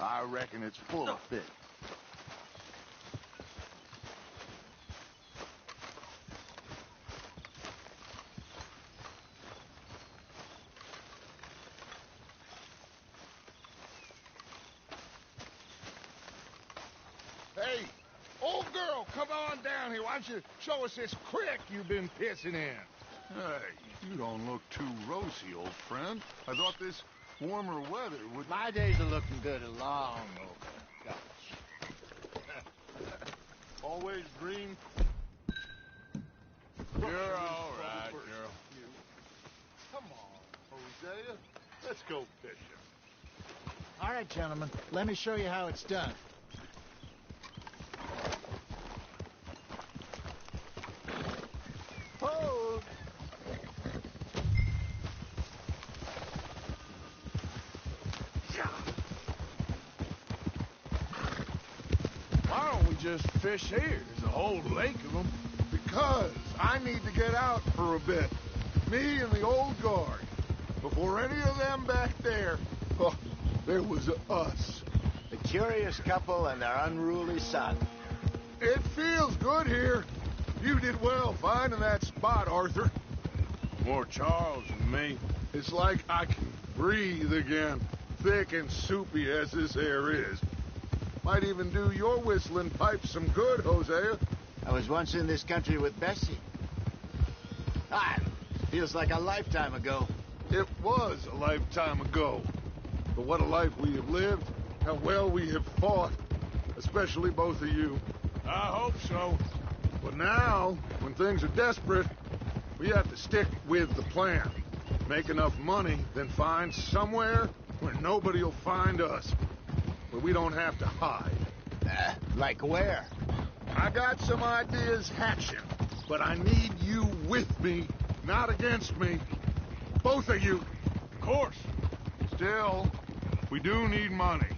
I reckon it's full of fish. Hey, old girl, come on down here. Why don't you show us this creek you've been pissing in? Hey, you don't look too rosy, old friend. I thought this warmer weather would... My days are looking good long over. Gosh. Always green. You're all right, girl. Come on, Hosea. Let's go fishing. All right, gentlemen. Let me show you how it's done. Hold. Why don't we just fish here? There's a whole lake of them. Because I need to get out for a bit. Me and the old guard. Before any of them back there, oh, there was us. The curious couple and their unruly son. It feels good here. You did well finding that spot, Arthur. More Charles than me. It's like I can breathe again, thick and soupy as this air is. Might even do your whistling pipes some good, Hosea. I was once in this country with Bessie. Feels like a lifetime ago. It was a lifetime ago. But what a life we have lived. How well we have fought. Especially both of you. I hope so. But now, when things are desperate, we have to stick with the plan. Make enough money, then find somewhere where nobody will find us. Where we don't have to hide. Like where? I got some ideas hatching, but I need you with me, not against me. Both of you. Of course. Still, we do need money.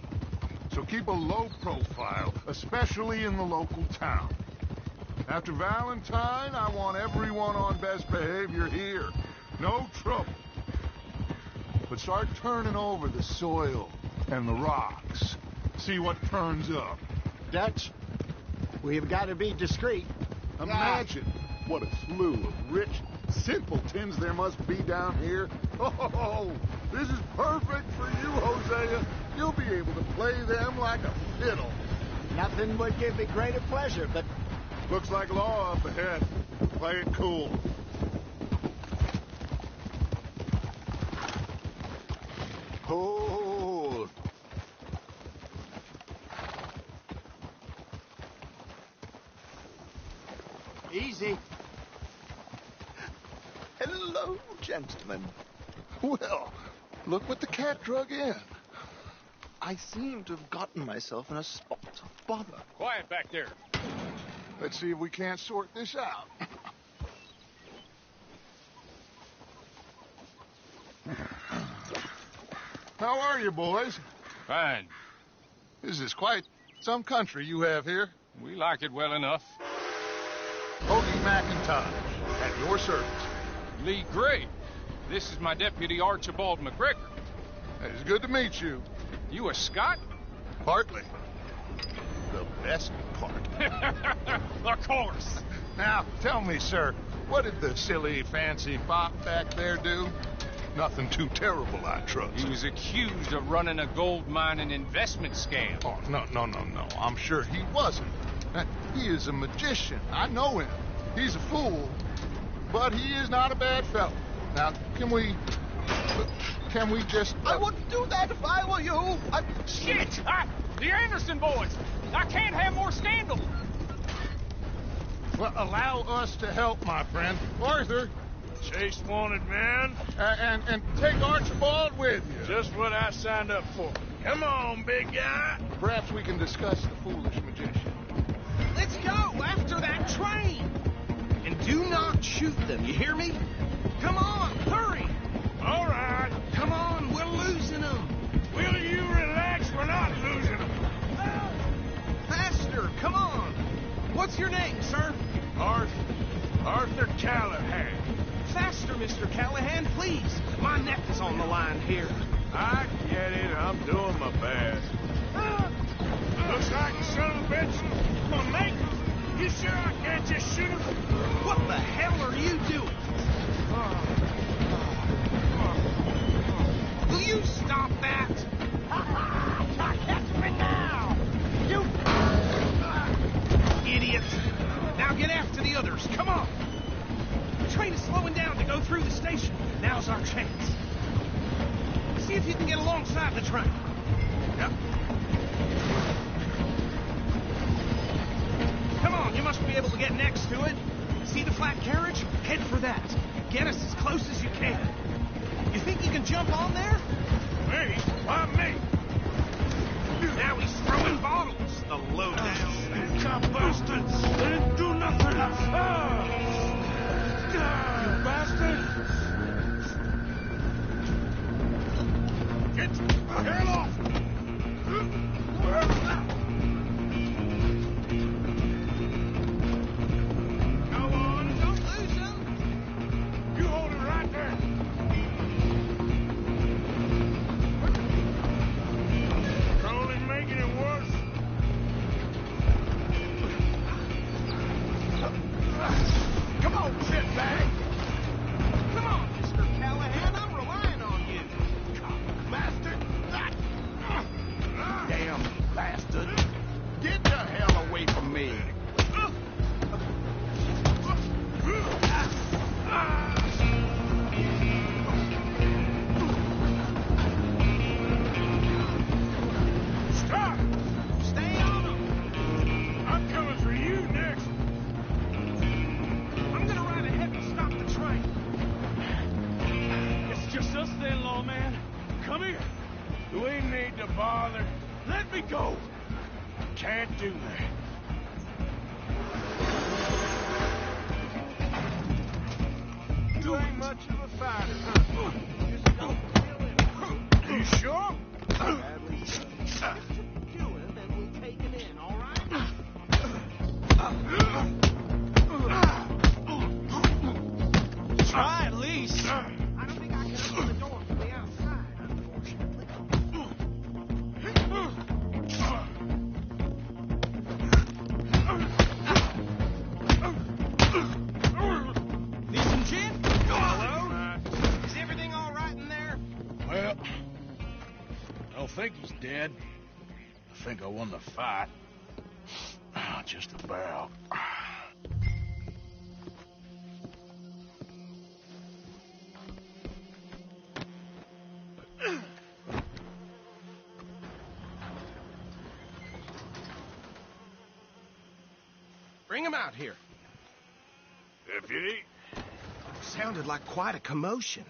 So keep a low profile, especially in the local town. After Valentine, I want everyone on best behavior here. No trouble. But start turning over the soil and the rocks. See what turns up. Dutch, we've got to be discreet. Imagine what a slew of rich simpletons there must be down here. Oh, this is perfect for you, Hosea. You'll be able to play them like a fiddle. Nothing would give me greater pleasure, but... Looks like law up ahead. Play it cool. Hold. Easy. Hello, gentlemen. Well, look what the cat drug in. I seem to have gotten myself in a spot of bother. Quiet back there. Let's see if we can't sort this out. How are you, boys? Fine. This is quite some country you have here. We like it well enough. Hoagie McIntosh, at your service. Lee Gray. This is my deputy Archibald McGregor. It's good to meet you. You a Scot? Partly. The best part. Of course. Now, tell me, sir, what did the silly, fancy fop back there do? Nothing too terrible, I trust. He was accused of running a gold mining investment scam. Oh, no. I'm sure he wasn't. He is a magician. I know him. He's a fool. But he is not a bad fellow. Now, can we just... I wouldn't do that if I were you. Shit! The Anderson boys! I can't have more scandal! Well, allow us to help, my friend. Arthur. Chase wanted man. And take Archibald with you. Just what I signed up for. Come on, big guy. Perhaps we can discuss the foolish magician. Let's go after that train. And do not shoot them, you hear me? Come on, hurry. All right. Come on, we're losing them. Will you relax? We're not losing them. Faster, come on. What's your name, sir? Arthur Callahan. Faster, Mr. Callahan, please. My neck is on the line here. I get it. I'm doing my best. close to it. See the flat carriage? Head for that. Get us as close as you can. You think you can jump on there? Me? Why me? Now he's throwing bottles. The lowdown. Cop bastards! They didn't do nothing! You bastard! Get the hell off! Go on, don't lose him. You hold it right there! Only making it worse. Come on, shitbag. Come on, Mr. Callahan. I'm relying on you. Bastard! Damn bastard. Get the hell away from me. Stop! Stay on him. I'm coming for you next. I'm gonna ride ahead and stop the train. It's just us then, lawman. Come here. We need to bother. Let me go. Can't do that. You ain't much of a fighter, huh? Just don't kill him. You sure? Kill him and we'll take him in, all right? Try at least. I don't think I can open the door from the outside, unfortunately. Need some gin? Hello? Is everything all right in there? Well, I don't think he's dead. I think I won the fight. Just about. Bring him out here. Deputy, Sounded like quite a commotion.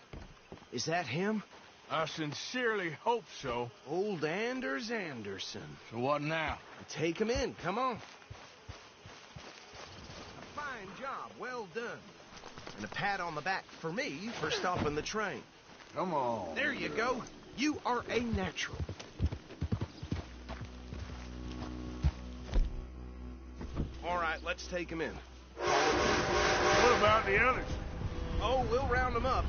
Is that him? I sincerely hope so. Old Anders Anderson. So what now? Take him in. Come on. A fine job. Well done. And a pat on the back for me for stopping the train. Come on. There you go. You are a natural. All right, let's take him in. What about the others? Oh, we'll round them up.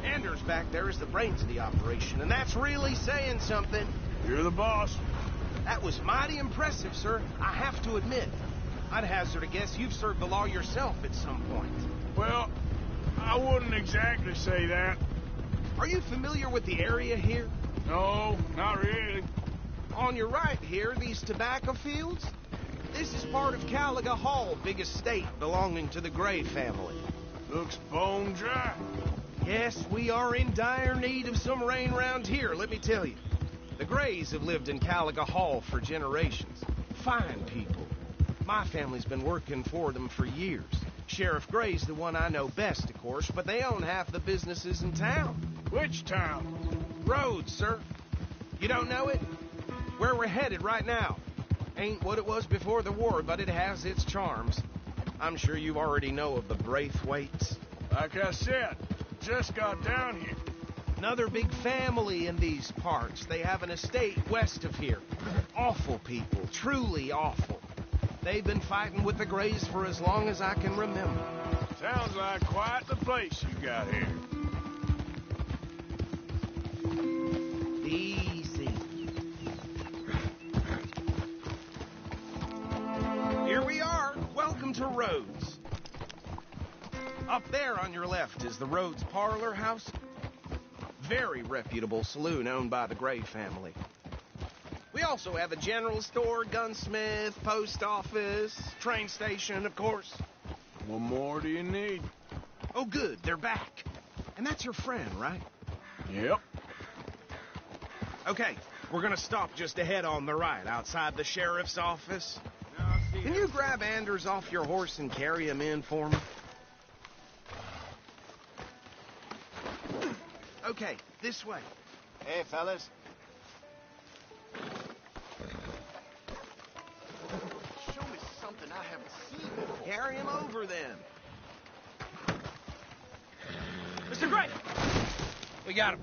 Anders back there is the brains of the operation, and that's really saying something. You're the boss. That was mighty impressive, sir. I have to admit. I'd hazard a guess you've served the law yourself at some point. Well, I wouldn't exactly say that. Are you familiar with the area here? No, not really. On your right here, these tobacco fields? This is part of Caliga Hall, big estate belonging to the Gray family. Looks bone dry. Yes, we are in dire need of some rain round here, let me tell you. The Grays have lived in Caliga Hall for generations. Fine people. My family's been working for them for years. Sheriff Gray's the one I know best, of course, but they own half the businesses in town. Which town? Rhodes, sir. You don't know it? Where we're headed right now. Ain't what it was before the war, but it has its charms. I'm sure you already know of the Braithwaites. Like I said, just got down here. Another big family in these parts. They have an estate west of here. Awful people, truly awful. They've been fighting with the Grays for as long as I can remember. Sounds like quite the place you got here. Easy. Here we are. Welcome to Rhodes. Up there on your left is the Rhodes Parlor House. Very reputable saloon owned by the Gray family. We also have a general store, gunsmith, post office, train station, of course. What more do you need? Oh, good, they're back. And that's your friend, right? Yep. Okay, we're gonna stop just ahead on the right, outside the sheriff's office. Now, Can you grab Anders off your horse and carry him in for me? Okay, this way. Hey, fellas. Show me something I haven't seen before. Carry him over then. Mr. Gray! We got him.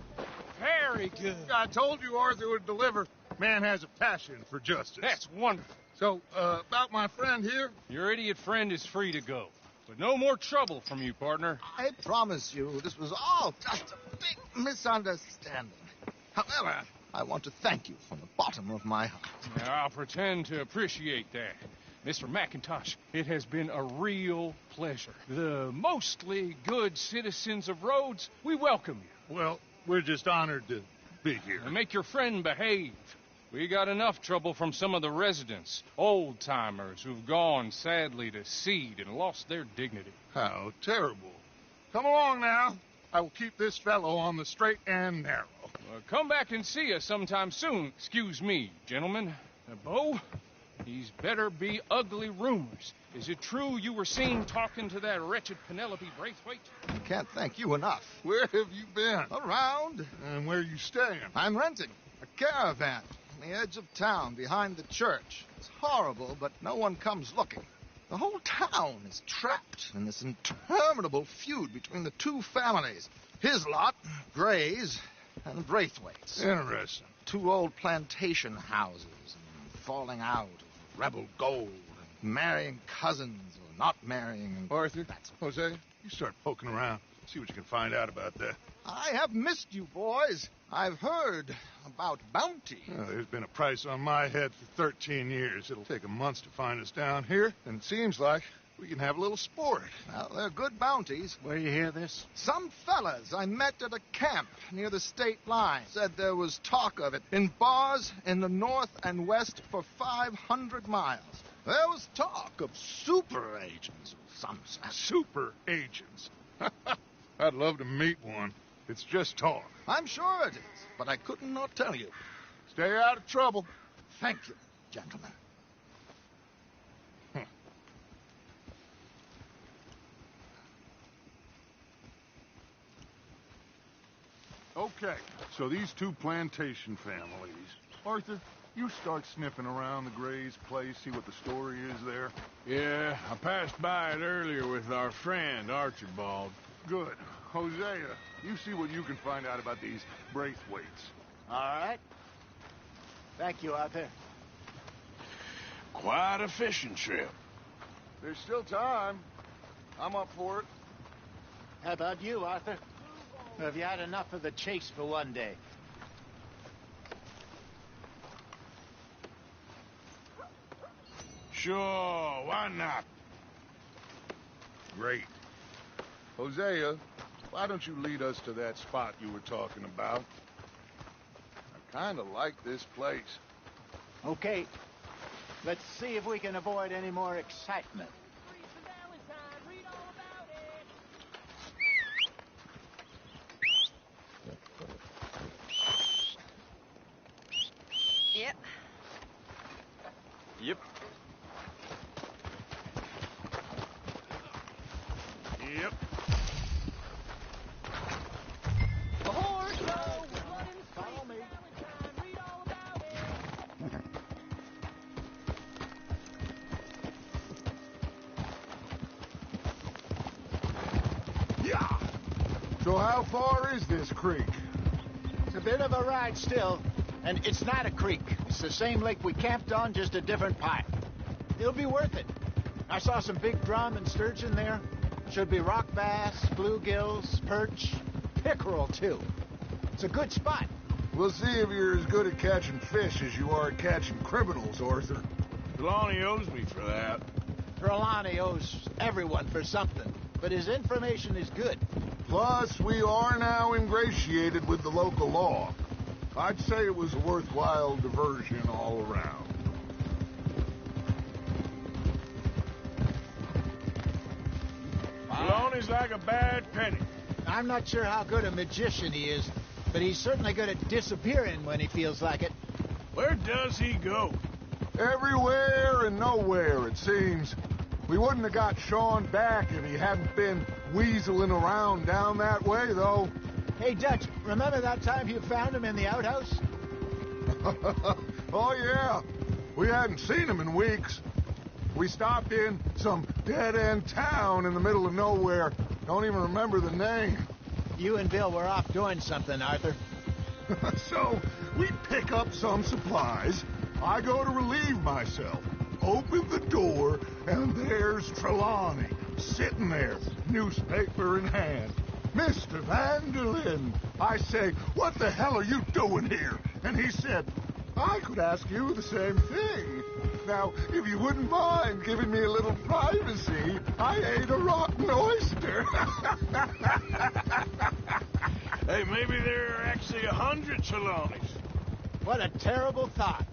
Very good. I told you Arthur would deliver. Man has a passion for justice. That's wonderful. So, about my friend here? Your idiot friend is free to go. But no more trouble from you, partner. I promise you, this was all just a big misunderstanding. However, I want to thank you from the bottom of my heart. Now, I'll pretend to appreciate that. Mr. McIntosh, it has been a real pleasure. The mostly good citizens of Rhodes, we welcome you. Well, we're just honored to be here. And make your friend behave. We got enough trouble from some of the residents, old-timers who've gone, sadly, to seed and lost their dignity. How terrible. Come along now. I will keep this fellow on the straight and narrow. Come back and see us sometime soon. Excuse me, gentlemen. Bo, these better be ugly rumors. Is it true you were seen talking to that wretched Penelope Braithwaite? I can't thank you enough. Where have you been? Around. And where are you staying? I'm renting a caravan on the edge of town behind the church. It's horrible, but no one comes looking. The whole town is trapped in this interminable feud between the two families. His lot, Gray's, and Braithwaite's. Interesting. Two old plantation houses, and falling out of rebel gold, and marrying cousins or not marrying. And Arthur, Jose, you start poking around. See what you can find out about that. I have missed you, boys. I've heard about bounty. Well, there's been a price on my head for 13 years. It'll take a month to find us down here, and it seems like we can have a little sport. Well, they're good bounties. Where you hear this? Some fellas I met at a camp near the state line said there was talk of it in bars in the north and west for 500 miles. There was talk of super agents of some sort. Super agents. I'd love to meet one. It's just talk. I'm sure it is, but I couldn't not tell you. Stay out of trouble. Thank you, gentlemen. Okay, so these two plantation families. Arthur, you start sniffing around the Gray's place, see what the story is there. Yeah, I passed by it earlier with our friend, Archibald. Good. Hosea, you see what you can find out about these Braithwaites. All right. Thank you, Arthur. Quite a fishing trip. There's still time. I'm up for it. How about you, Arthur? Or have you had enough of the chase for one day? Sure, why not? Great. Hosea, why don't you lead us to that spot you were talking about? I kind of like this place. Okay. Let's see if we can avoid any more excitement. Yep. Yep. Yep. A horse road, Follow me. read all about it. Yeah! So how far is this creek? It's a bit of a ride still, and it's not a creek. It's the same lake we camped on, just a different pipe. It'll be worth it. I saw some big drum and sturgeon there. Should be rock bass, bluegills, perch, pickerel, too. It's a good spot. We'll see if you're as good at catching fish as you are at catching criminals, Arthur. Trelawney owes me for that. Trelawney owes everyone for something, but his information is good. Plus, we are now ingratiated with the local law. I'd say it was a worthwhile diversion all around. Trelawney's like a bad penny. I'm not sure how good a magician he is, but he's certainly good at disappearing when he feels like it. Where does he go? Everywhere and nowhere, it seems. We wouldn't have got Sean back if he hadn't been weaseling around down that way, though. Hey, Dutch, remember that time you found him in the outhouse? Oh, yeah. We hadn't seen him in weeks. We stopped in some dead-end town in the middle of nowhere. Don't even remember the name. You and Bill were off doing something, Arthur. So, we pick up some supplies. I go to relieve myself. Open the door, and there's Trelawney, sitting there, newspaper in hand. Mr. Vanderlyn. I say, what the hell are you doing here? And he said, I could ask you the same thing. Now, if you wouldn't mind giving me a little privacy, I ate a rotten oyster. Hey, maybe there are actually 100 Trelawneys. What a terrible thought.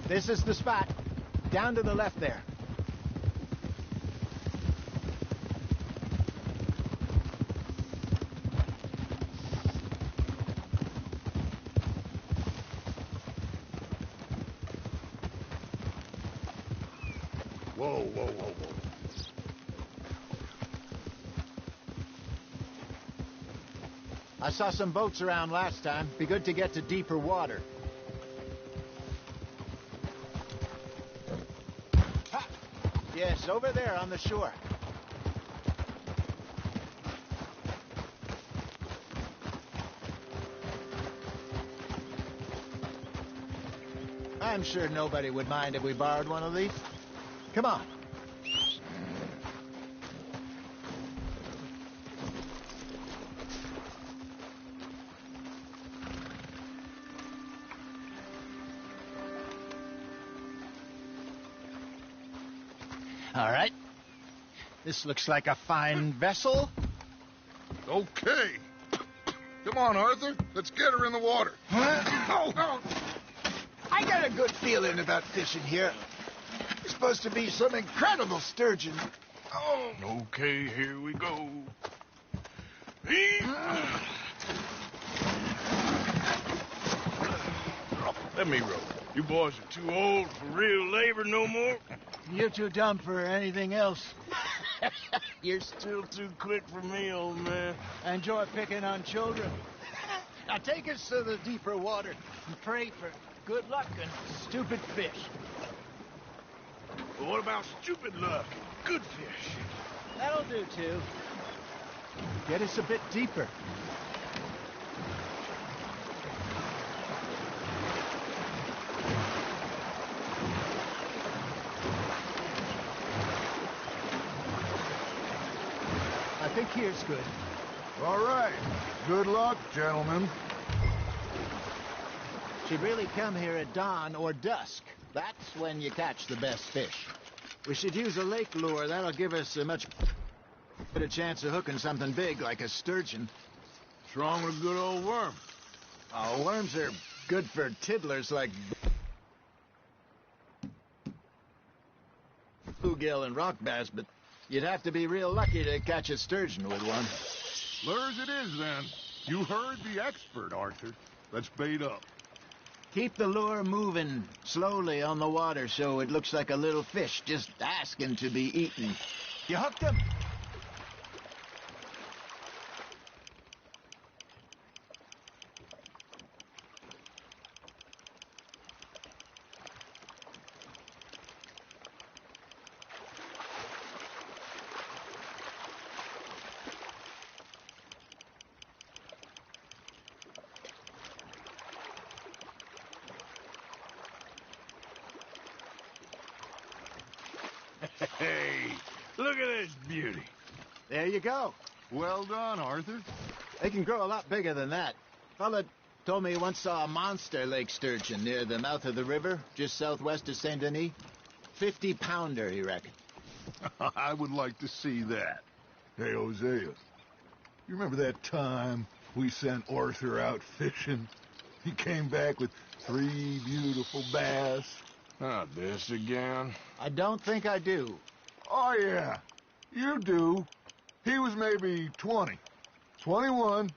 This is the spot. Down to the left there. Whoa, whoa, whoa, whoa. I saw some boats around last time. Be good to get to deeper water. Ha! Yes, over there on the shore. I'm sure nobody would mind if we borrowed one of these. Come on. All right. This looks like a fine vessel. Okay. Come on, Arthur. Let's get her in the water. Oh, oh. I got a good feeling about fishing here. It's supposed to be some incredible sturgeon. Oh. Okay, here we go. Let me row. You boys are too old for real labor no more. You're too dumb for anything else. You're still too quick for me, old man. I enjoy picking on children. Now take us to the deeper water and pray for good luck and stupid fish. But what about stupid luck? Good fish. That'll do, too. Get us a bit deeper. I think here's good. All right. Good luck, gentlemen. Should really come here at dawn or dusk. That's when you catch the best fish. We should use a lake lure. That'll give us a much better chance of hooking something big like a sturgeon. What's wrong with a good old worm? Oh, worms are good for tiddlers like bluegill and rock bass, but you'd have to be real lucky to catch a sturgeon with one. Lures it is, then. You heard the expert, Arthur. Let's bait up. Keep the lure moving slowly on the water so it looks like a little fish just asking to be eaten. You hooked him? Hey, look at this beauty. There you go. Well done, Arthur. They can grow a lot bigger than that. Fella told me he once saw a monster lake sturgeon near the mouth of the river, just southwest of Saint Denis. 50-pounder, he reckoned. I would like to see that. Hey, Hosea, You remember that time we sent Arthur out fishing? He came back with 3 beautiful bass. Not this again. I don't think I do. Oh, yeah. You do. He was maybe 20. 21.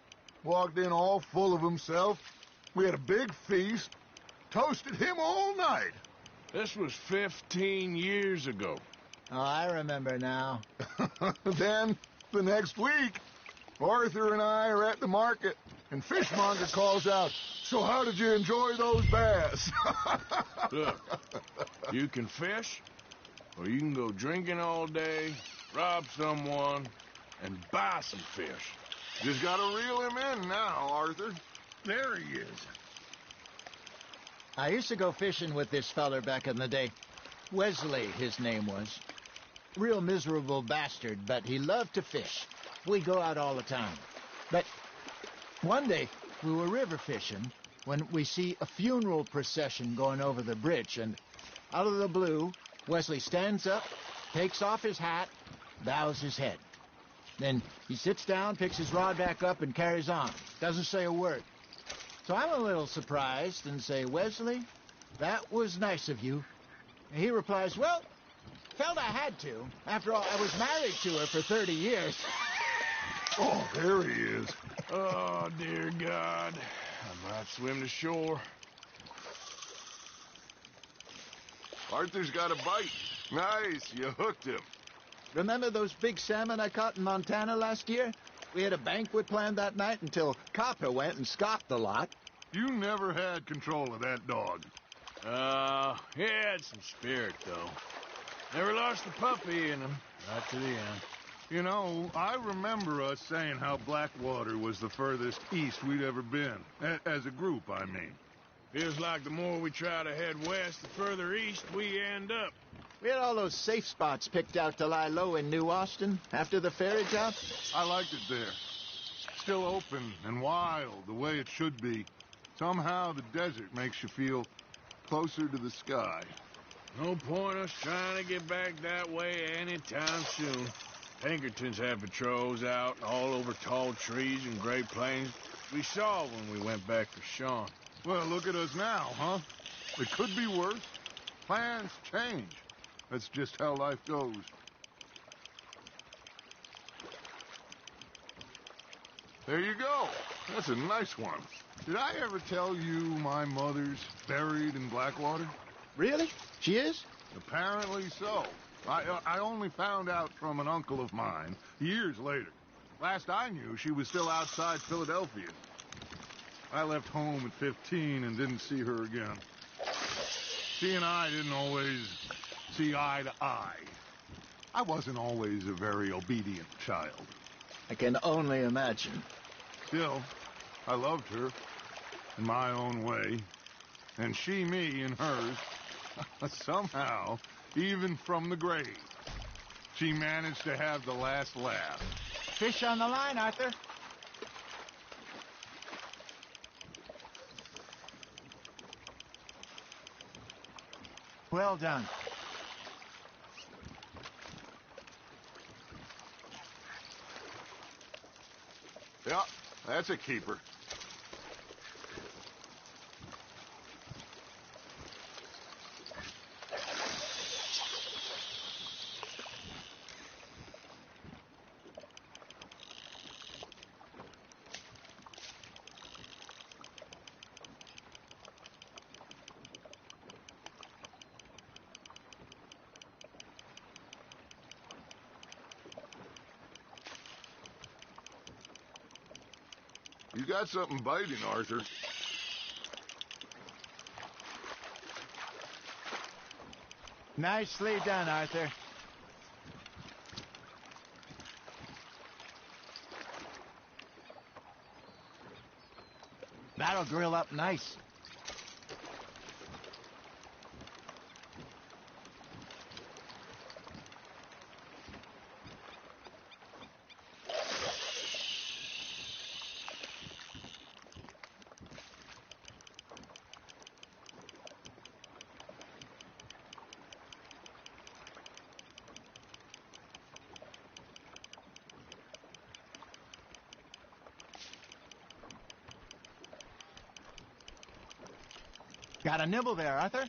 Walked in all full of himself. We had a big feast. Toasted him all night. This was 15 years ago. Oh, I remember now. Then, the next week, Arthur and I are at the market, and Fishmonger calls out, "So how did you enjoy those bass?" Look, you can fish, or you can go drinking all day, rob someone, and buy some fish. Just gotta reel him in now, Arthur. There he is. I used to go fishing with this feller back in the day. Wesley, his name was. Real miserable bastard, but he loved to fish. We'd go out all the time. But one day, we were river fishing when we see a funeral procession going over the bridge, and out of the blue, Wesley stands up, takes off his hat, bows his head. Then he sits down, picks his rod back up, and carries on. Doesn't say a word. So I'm a little surprised and say, "Wesley, that was nice of you." And he replies, "Well, felt I had to. After all, I was married to her for 30 years. Oh, there he is. Oh, dear God. I might swim to shore. Arthur's got a bite. Nice, you hooked him. Remember those big salmon I caught in Montana last year? We had a banquet planned that night until Copper went and scoffed the lot. You never had control of that dog. He had some spirit, though. Never lost the puppy in him, right to the end. You know, I remember us saying how Blackwater was the furthest east we'd ever been. As a group, I mean. Feels like the more we try to head west, the further east we end up. We had all those safe spots picked out to lie low in New Austin after the ferry job. I liked it there. Still open and wild, the way it should be. Somehow the desert makes you feel closer to the sky. No point us trying to get back that way anytime soon. Pinkertons have patrols out all over tall trees and Great Plains. We saw when we went back for Sean. Well, look at us now, huh? It could be worse. Plans change. That's just how life goes. There you go. That's a nice one. Did I ever tell you my mother's buried in Blackwater? Really? She is? Apparently so. I only found out from an uncle of mine years later. Last I knew, she was still outside Philadelphia. I left home at 15 and didn't see her again. She and I didn't always see eye to eye. I wasn't always a very obedient child. I can only imagine. Still, I loved her in my own way, and she me in hers. Somehow, even from the grave, she managed to have the last laugh. Fish on the line, Arthur. Well done. Yeah, that's a keeper. You got something biting, Arthur. Nicely done, Arthur. That'll grill up nice. Got a nibble there, Arthur?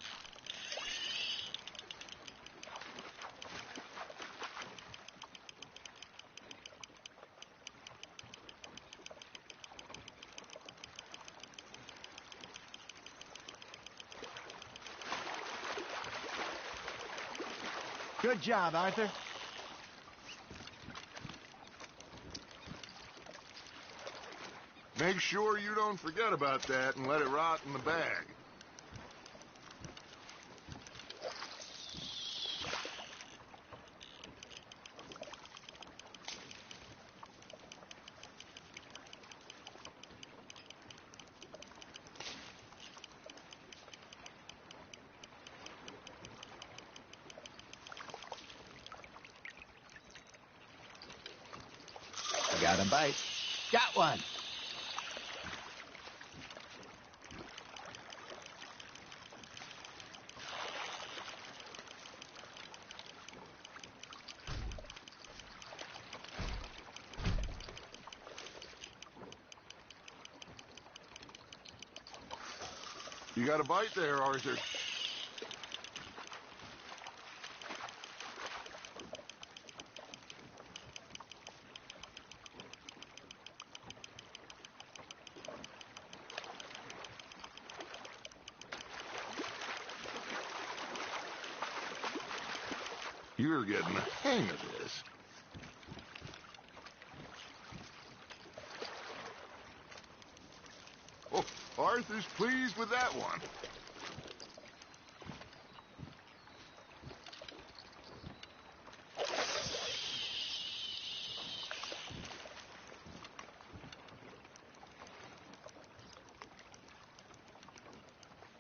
Good job, Arthur. Make sure you don't forget about that and let it rot in the bag. Got a bite. Got one. You got a bite there, Arthur. You're getting the hang of this. Oh, Arthur's pleased with that one.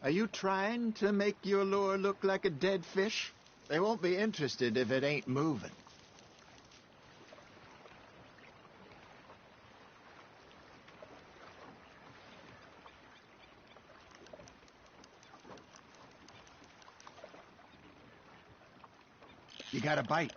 Are you trying to make your lure look like a dead fish? They won't be interested if it ain't moving. You got a bite.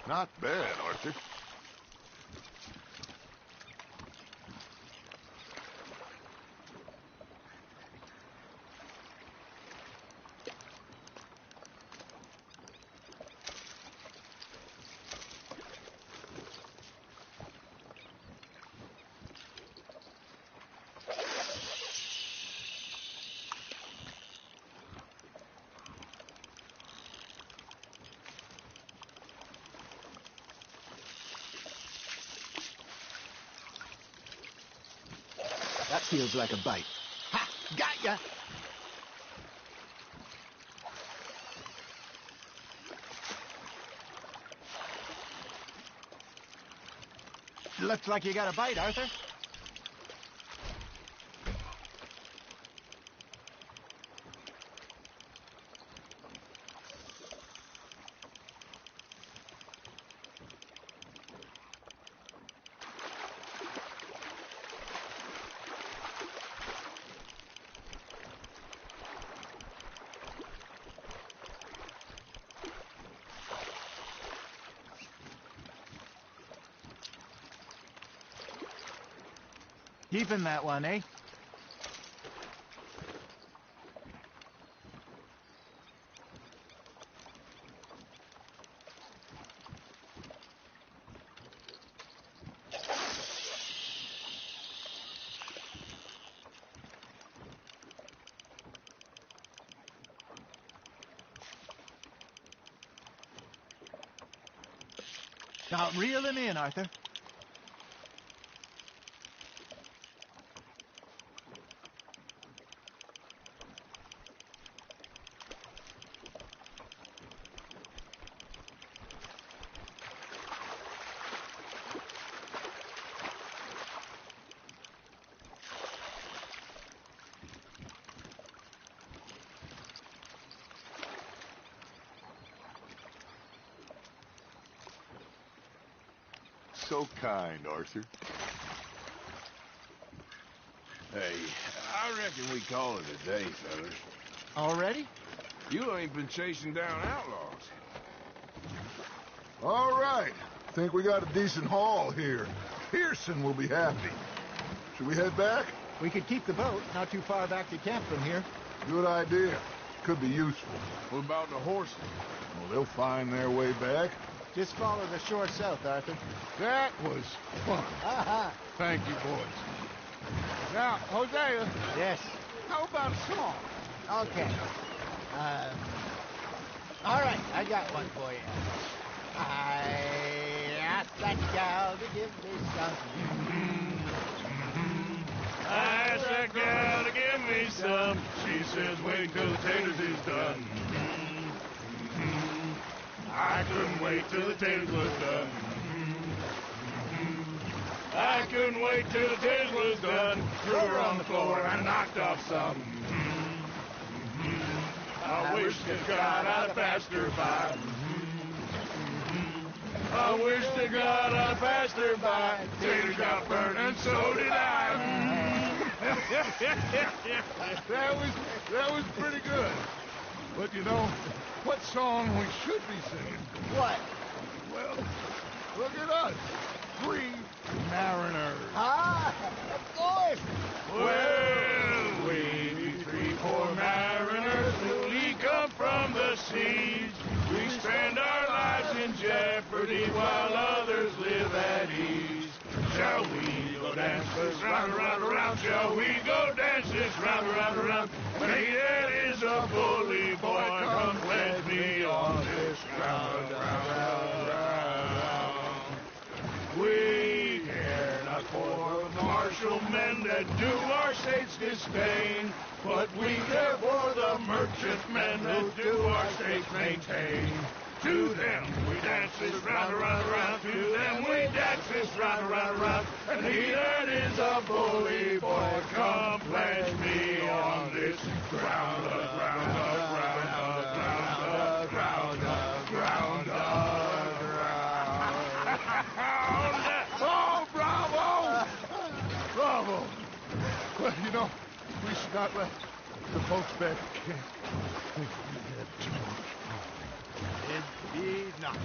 Not bad, Arthur. That feels like a bite. Ha! Got ya! Looks like you got a bite, Arthur. Keeping that one, eh? Now reel him in, Arthur. so kind, Arthur. Hey, I reckon we call it a day, fellas. Already? You ain't been chasing down outlaws. All right. Think we got a decent haul here. Pearson will be happy. Should we head back? We could keep the boat not too far back to camp from here. Good idea. Could be useful. What about the horses? Well, they'll find their way back. Just follow the shore south, Arthur. That was fun. Aha! Thank you, boys. Now, Hosea, Yes. how about a song? Okay. All right, I got one for you. I asked that gal to give me something. I asked that gal to give me some. She says, wait till the taters is done. I couldn't wait till the taters was done. I couldn't wait till the taters was done. Threw her on the floor and knocked off some. I wish to God I'd passed her by. I wish to God I'd passed her by. Taters got burned and so did I. That was pretty good. But you know, what song we should be singing? What? Well, look at us. 3 mariners. Ah, of course. Well, we 3 poor mariners, newly come from the seas. We spend our lives in jeopardy while others live at ease. Shall we go dance this round, around, around? Shall we go dance this round, around, around? Reddead is a bully boy, come pledge me on this round, round, round, round. We care not for the martial men that do our state's disdain, but we care for the merchantmen that do our state's maintain. To them we dance this round, around, around. To them we dance this round, around, around. And he that is a bully boy, come pledge me on this ground of, ground of, ground of, ground of, ground of, ground of, ground. Oh, bravo! Bravo! Well, you know, we should not let the folks back at camp think we had too much fun. Indeed not.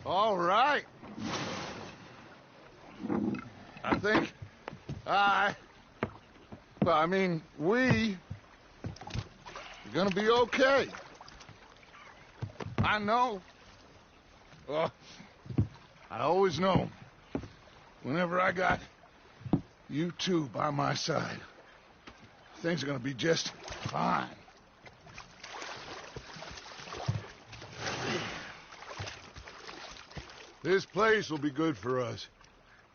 All right. I think we are gonna be okay. I know. Well, I always know. Whenever I got you two by my side, things are gonna be just fine. This place will be good for us.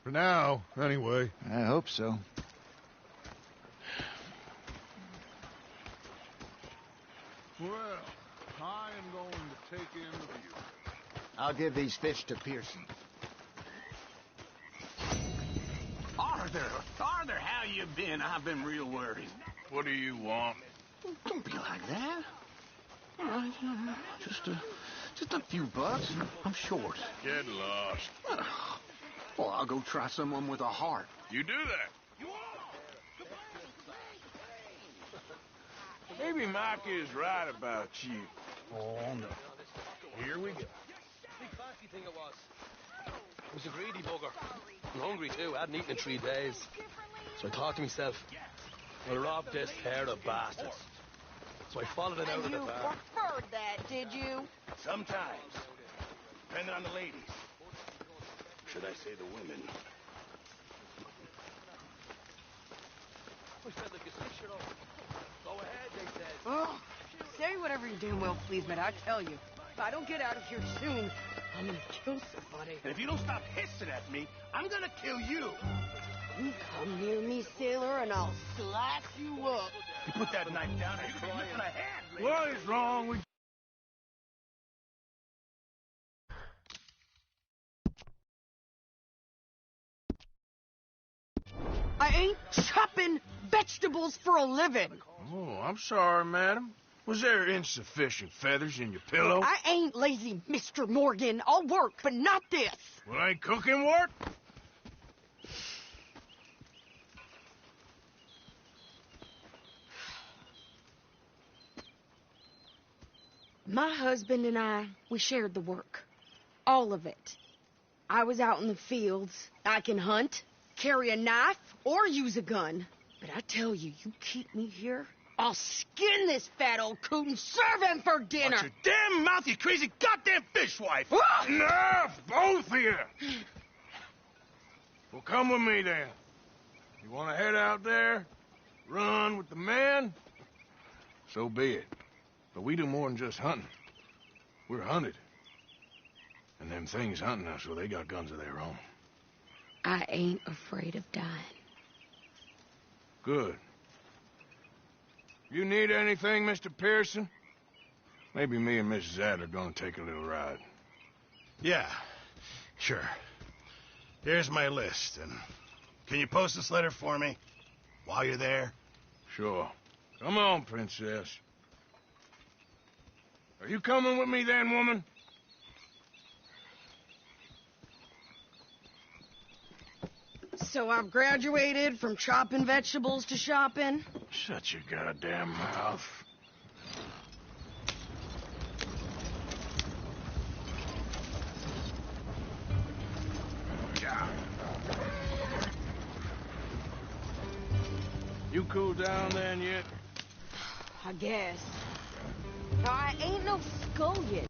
For now, anyway. I hope so. Well, I am going to take in the view. I'll give these fish to Pearson. Arthur, how you been? I've been real worried. What do you want? Don't be like that. All right, just a few bucks. I'm short. Get lost. Well, I'll go try someone with a heart. You do that. Maybe Mike is right about you. Oh, no. Here we go. Big fancy thing it was. It was a greedy bugger. I'm hungry too. I hadn't eaten in 3 days. So I thought to myself, I'll rob this pair of bastards. So I followed it out of the You bar. preferred that, did you? Sometimes. Depending on the ladies. Should I say the women? Go ahead, they said. Oh, say whatever you damn well please, but I tell you, if I don't get out of here soon, I'm gonna kill somebody. And if you don't stop hissing at me, I'm gonna kill you. You come near me, sailor, and I'll slice you up. You put that knife down, or you're gonna be looking ahead. What is wrong with I ain't chopping vegetables for a living. Oh, I'm sorry, madam. Was there insufficient feathers in your pillow? I ain't lazy, Mr. Morgan. I'll work, but not this. Well, ain't cooking work? My husband and I, we shared the work. All of it. I was out in the fields. I can hunt, carry a knife, or use a gun. But I tell you, you keep me here, I'll skin this fat old coot and serve him for dinner. Watch your damn mouth, you crazy goddamn fishwife! Enough, both of you! Well, come with me, then. You want to head out there, run with the men? So be it. But we do more than just hunting. We're hunted. And them things hunting us, well, they got guns of their own. I ain't afraid of dying. Good. You need anything, Mr. Pearson? Maybe me and Mrs. Adler gonna take a little ride. Yeah, sure. Here's my list, and can you post this letter for me while you're there? Sure. Come on, Princess. Are you coming with me then, woman? So I've graduated from chopping vegetables to shopping? Shut your goddamn mouth. You cool down then yet? I guess. I ain't no skull yet,